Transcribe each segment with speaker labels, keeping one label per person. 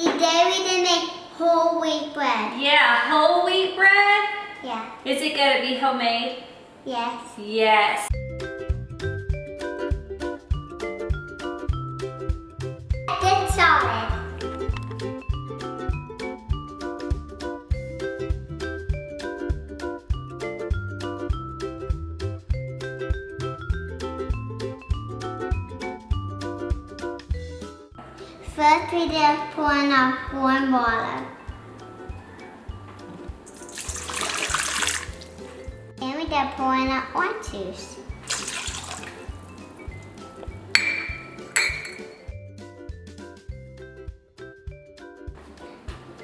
Speaker 1: Today we did make whole wheat bread.
Speaker 2: Yeah, whole wheat bread?
Speaker 1: Yeah.
Speaker 2: Is it gonna be homemade?
Speaker 1: Yes.
Speaker 2: Yes.
Speaker 1: Get started. First we just pour in our warm water. Then we just pour in our orange juice.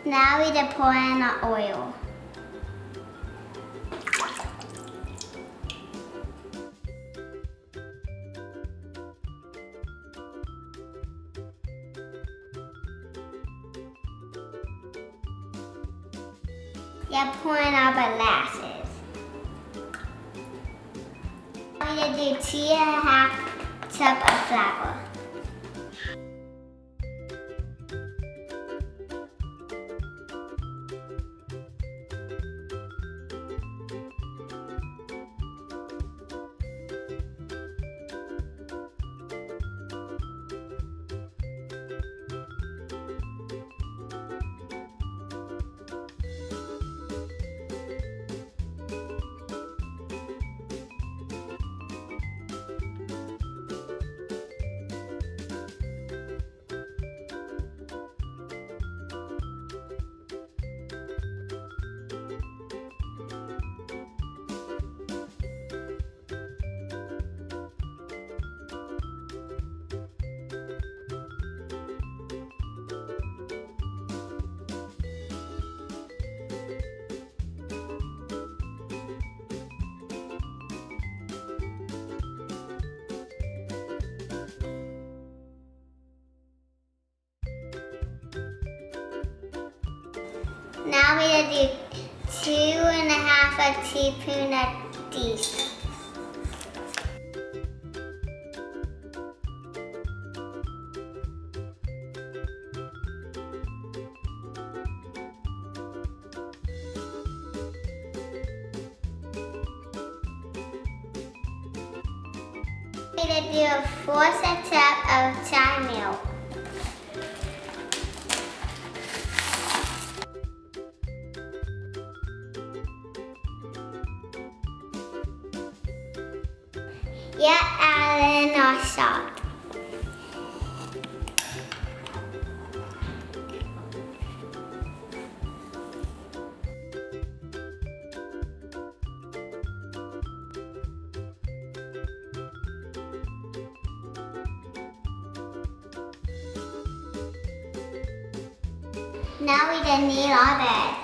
Speaker 1: Now we just pour in our oil. Yeah, pour in our molasses. I'm gonna do 2½ cup of flour. Now we're gonna do 2½ teaspoon of these. We're gonna do a 4th cup of chai milk. Yeah, add in our salt. Now we just need our bread.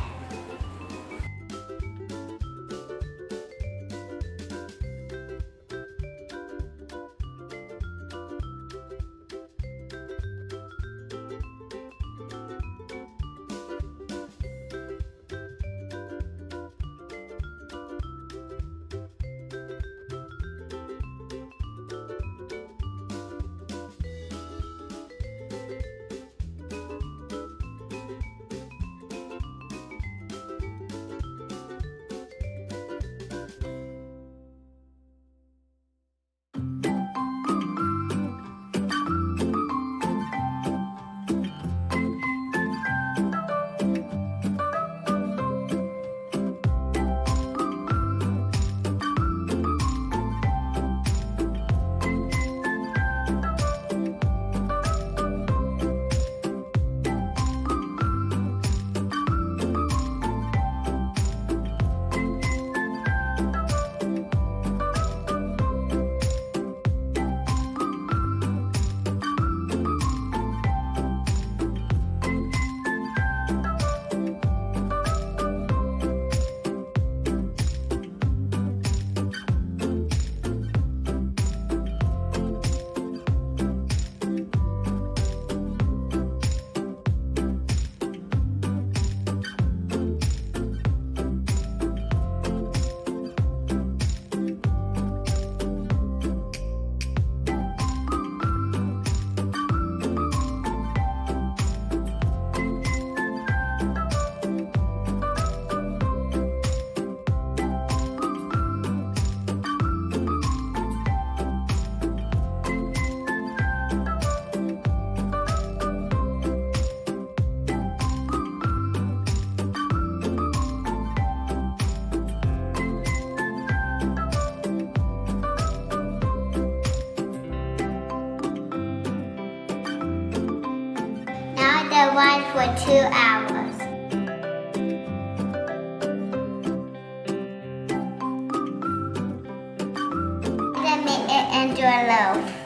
Speaker 1: oven for 2 hours. Then make it into a loaf.